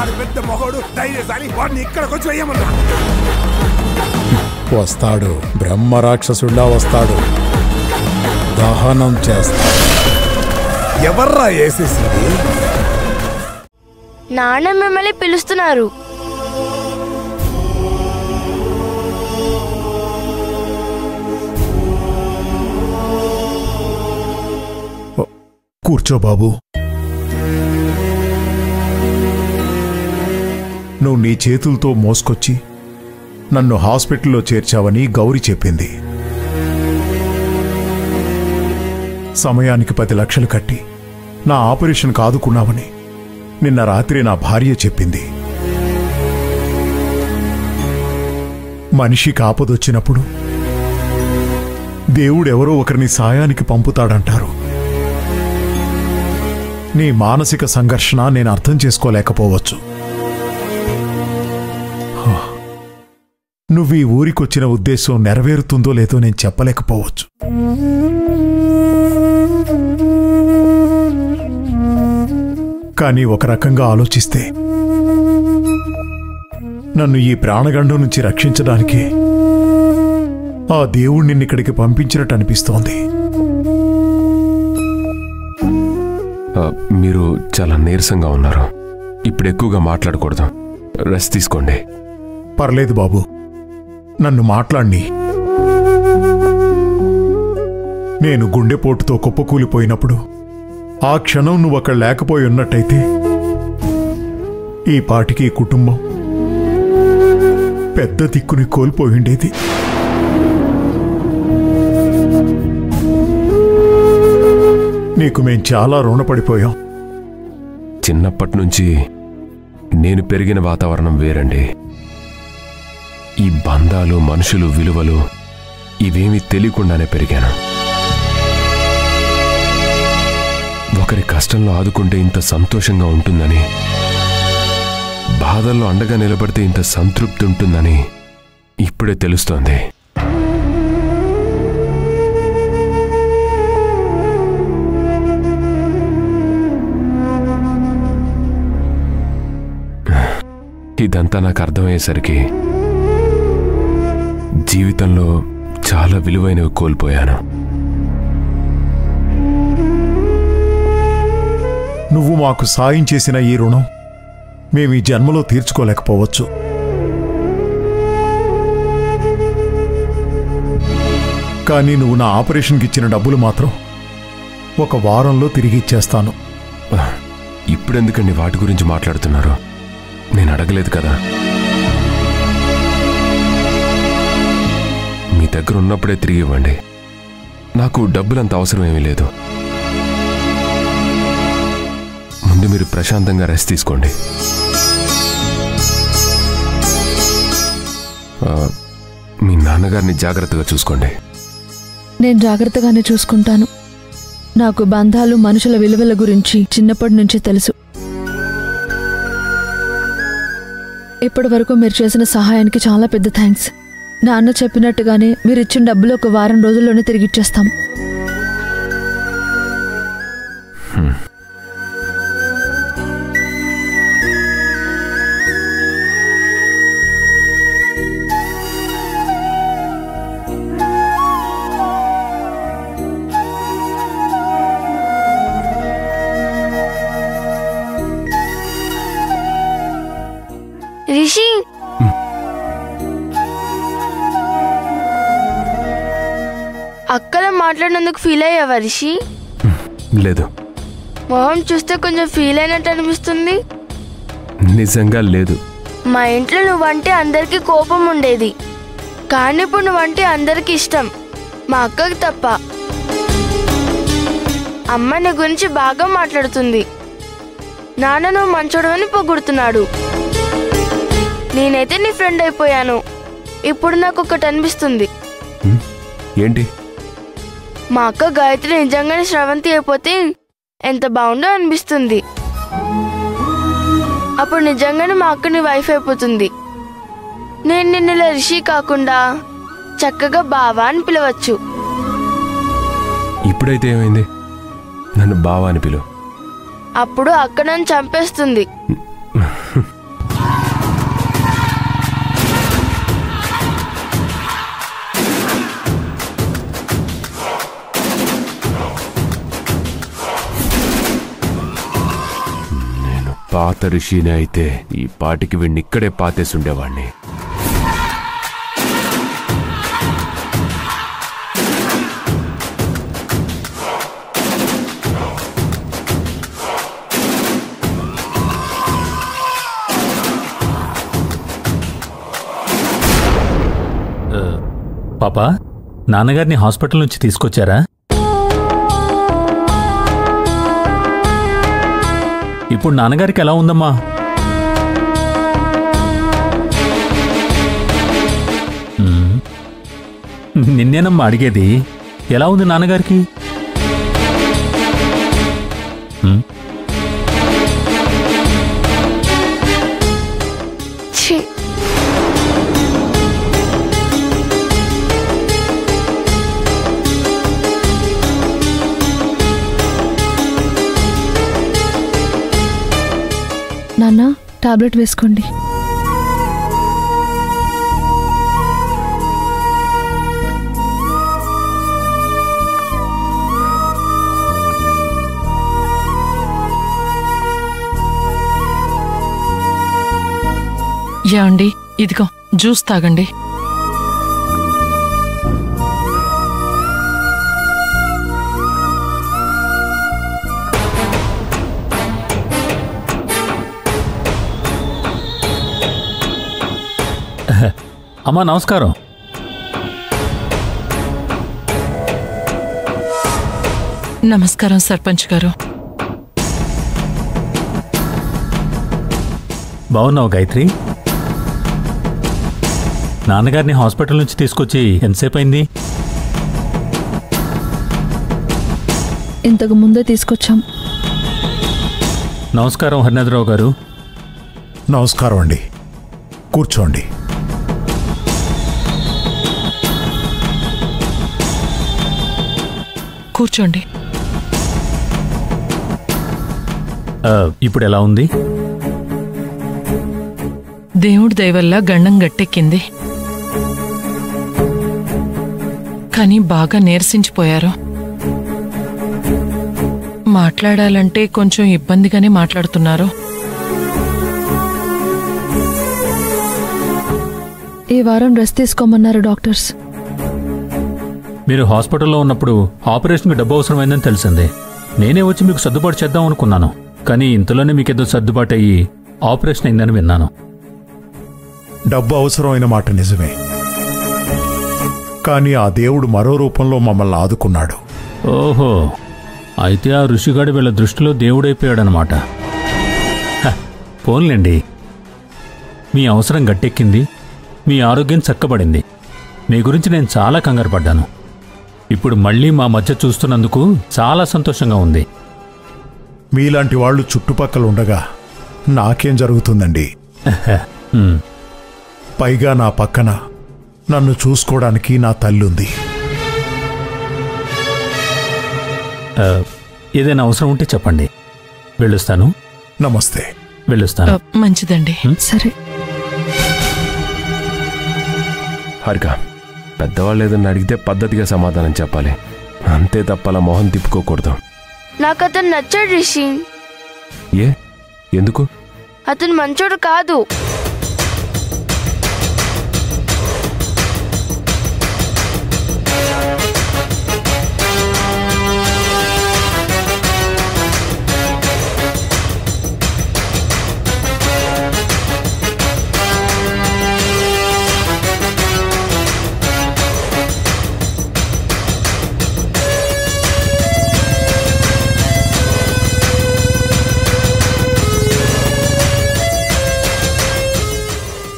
వాడు పెద్ద మొహోడు ధైర్యశాలి, వాడిని ఇక్కడికి వచ్చి వేయమన్నా. వస్తాడు, బ్రహ్మ రాక్షసుడా వస్తాడు, దహనం చేస్తాడు. ఎవర్రా వేసేసింది? నాన్న మిమ్మల్ని పిలుస్తున్నారు. కూర్చో బాబు. నువ్వు నీ చేతులతో మోసుకొచ్చి నన్ను హాస్పిటల్లో చేర్చావని గౌరీ చెప్పింది. సమయానికి 10 లక్షలు కట్టి నా ఆపరేషన్ కాదుకున్నావని నిన్న రాత్రి నా భార్య చెప్పింది. మనిషికి ఆపదొచ్చినప్పుడు దేవుడెవరో ఒకరిని సాయానికి పంపుతాడంటారు. నీ మానసిక సంఘర్షణ నేను అర్థం చేసుకోలేకపోవచ్చు. నువ్వు ఈ ఊరికొచ్చిన ఉద్దేశం నెరవేరుతుందో లేదో నేను చెప్పలేకపోవచ్చు. కానీ ఒక రకంగా ఆలోచిస్తే నన్ను ఈ ప్రాణగండం నుంచి రక్షించడానికి ఆ దేవుడు నిన్నిక్కడికి పంపించినట్టు అనిపిస్తోంది. మీరు చాలా నీరసంగా ఉన్నారు. ఇప్పుడు ఎక్కువగా మాట్లాడకూడదు, రెస్ట్ తీసుకోండి. పర్లేదు బాబు, నన్ను మాట్లాడిని. నేను గుండెపోటుతో కుప్పకూలిపోయినప్పుడు ఆ క్షణం నువ్వు అక్కడ లేకపోయి ఉన్నట్టయితే ఈ పాటికి కుటుంబం పెద్ద దిక్కుని కోల్పోయిండేది. నీకు మేం చాలా రుణపడిపోయాం. చిన్నప్పటి నుంచి నేను పెరిగిన వాతావరణం వేరండి. ఈ బంధాలు, మనుషులు, విలువలు ఇవేమీ తెలియకుండానే పెరిగాను. ఒకరి కష్టంలో ఆదుకుంటే ఇంత సంతోషంగా ఉంటుందని, బాధల్లో అండగా నిలబడితే ఇంత సంతృప్తి ఉంటుందని ఇప్పుడే తెలుస్తోంది. ఇదంతా నాకు అర్థమయ్యేసరికి జీవితంలో చాలా విలువైనవి కోల్పోయాను. నువ్వు మాకు సాయం చేసిన ఈ రుణం మేము ఈ జన్మలో తీర్చుకోలేకపోవచ్చు. కానీ నువ్వు నా ఆపరేషన్కి ఇచ్చిన డబ్బులు మాత్రం 1 వారంలో తిరిగి ఇచ్చేస్తాను. ఇప్పుడెందుకండి వాటి గురించి మాట్లాడుతున్నారు? నేను అడగలేదు కదా. మీ దగ్గర ఉన్నప్పుడే తిరిగి ఇవ్వండి. నాకు డబ్బులంత అవసరం ఏమీ లేదు. ముందు మీరు ప్రశాంతంగా రెస్ట్ తీసుకోండి. మీ నాన్నగారిని జాగ్రత్తగా చూసుకోండి. నేను జాగ్రత్తగానే చూసుకుంటాను. నాకు బంధాలు, మనుషుల విలువల గురించి చిన్నప్పటి నుంచి తెలుసు. ఇప్పటి వరకు మీరు చేసిన సహాయానికి చాలా పెద్ద థ్యాంక్స్. నాన్న చెప్పినట్టుగానే మీరు ఇచ్చిన డబ్బులు 1 వారం రోజుల్లోనే తిరిగిచ్చేస్తాం. రిషి, అక్కలా మాట్లాడినందుకు ఫీల్ అయ్యావా రిషి? లేదు. మొహం చూస్తే కొంచెం ఫీల్ అయినట్టు అనిపిస్తుంది. నిజంగా లేదు. మా ఇంట్లో నువ్వంటే అందరికీ కోపం ఉండేది, కానీ ఇప్పుడు నువ్వంటే అందరికీ ఇష్టం, మా అక్కకి తప్ప. అమ్మ నీ గురించి బాగా మాట్లాడుతుంది. నాన్న నువ్వు మంచోడవని పొగుడుతున్నాడు. నేనైతే నీ ఫ్రెండ్ అయిపోయాను. ఇప్పుడు నాకు ఒకటి అనిపిస్తుంది. ఏంటి? మా అక్క గాయత్రి నిజంగానే శ్రవంతి అయిపోతే ఎంత బాగుండో అనిపిస్తుంది. అప్పుడు నిజంగానే మా అక్క నీ వైఫ్ అయిపోతుంది. నేను నిన్ను రిషి కాకుండా చక్కగా బావా అని పిలవచ్చు. ఇప్పుడైతే ఏమైంది? నన్ను బావా అని పిలువు. అప్పుడు అక్క నన్ను చంపేస్తుంది. పాత రిషినే అయితే ఈ పాటికి వీడిని ఇక్కడే పాతేసుండేవాణ్ణి. పాపా, నాన్నగారిని హాస్పిటల్ నుంచి తీసుకొచ్చారా? ఇప్పుడు నాన్నగారికి ఎలా ఉందమ్మా? నిన్నేనమ్మా అడిగేది. ఎలా ఉంది నాన్నగారికి? నాన్న, టాబ్లెట్ వేసుకోండి. యాండి, ఇదిగో జ్యూస్ తాగండి. అమ్మా నమస్కారం. నమస్కారం సర్పంచ్ గారు. బాగున్నావు గాయత్రి? నాన్నగారిని హాస్పిటల్ నుంచి తీసుకొచ్చి ఎంతసేపు అయింది? ఇంతకు ముందే తీసుకొచ్చాం. నమస్కారం హరినాథరావు గారు. నమస్కారం అండి. కూర్చోండి. కూర్చోండి. ఇప్పుడు ఎలా ఉంది? దేవుడి దయవల్ల గండం గట్టెక్కింది, కానీ బాగా నీరసించిపోయారు. మాట్లాడాలంటే కొంచెం ఇబ్బందిగానే మాట్లాడుతున్నారు. ఈ వారం రెస్ట్ తీసుకోమన్నారు డాక్టర్స్. మీరు హాస్పిటల్లో ఉన్నప్పుడు ఆపరేషన్కి డబ్బు అవసరమైందని తెలిసిందే. నేనే వచ్చి మీకు సర్దుబాటు చేద్దాం అనుకున్నాను, కానీ ఇంతలోనే మీకేదో సర్దుబాటు అయ్యి ఆపరేషన్ అయిందని విన్నాను. డబ్బు అవసరమైన మాట నిజమే, కానీ ఆ దేవుడు మరో రూపంలో మమ్మల్ని ఆదుకున్నాడు. ఓహో, అయితే ఆ ఋషిగాడు వీళ్ళ దృష్టిలో దేవుడైపోయాడనమాట. పోన్లేండి, మీ అవసరం గట్టెక్కింది, మీ ఆరోగ్యం చక్కబడింది. మీ గురించి నేను చాలా కంగారు పడ్డాను. ఇప్పుడు మళ్ళీ మా మధ్య చూస్తున్నందుకు చాలా సంతోషంగా ఉంది. మీలాంటి వాళ్ళు చుట్టుపక్కల ఉండగా నాకేం జరుగుతుందండి? పైగా నా పక్కన నన్ను చూసుకోవడానికి నా తల్లుంది. ఏదైనా అవసరం ఉంటే చెప్పండి, వెళ్ళొస్తాను. నమస్తే. వెళ్ళొస్తాను. మంచిదండి. సరే. హారిక, పెద్దవాళ్ళు ఏదన్నా అడిగితే పద్ధతిగా సమాధానం చెప్పాలి, అంతే తప్ప అలా మొహం తిప్పుకోకూడదు. నాకు అతను నచ్చాడు రిషి. ఏ? ఎందుకు? అతను మంచోడు కాదు.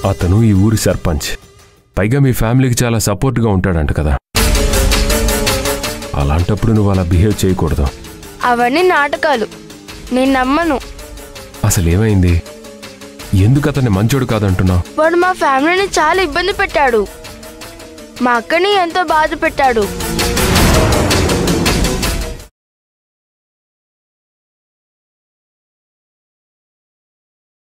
అతను ఈ ఊరి సర్పంచ్, పైగా మీ ఫ్యామిలీకి చాలా సపోర్ట్గా ఉంటాడంట కదా. అలాంటప్పుడు నువ్వు అలా బిహేవ్ చేయకూడదు. అవన్నీ నాటకాలు, నేను నమ్మను. అసలేమైంది? ఎందుకు అతన్ని మంచోడు కాదంటున్నావు? వాడు మా ఫ్యామిలీని చాలా ఇబ్బంది పెట్టాడు, మా అక్కని ఎంతో బాధ పెట్టాడు.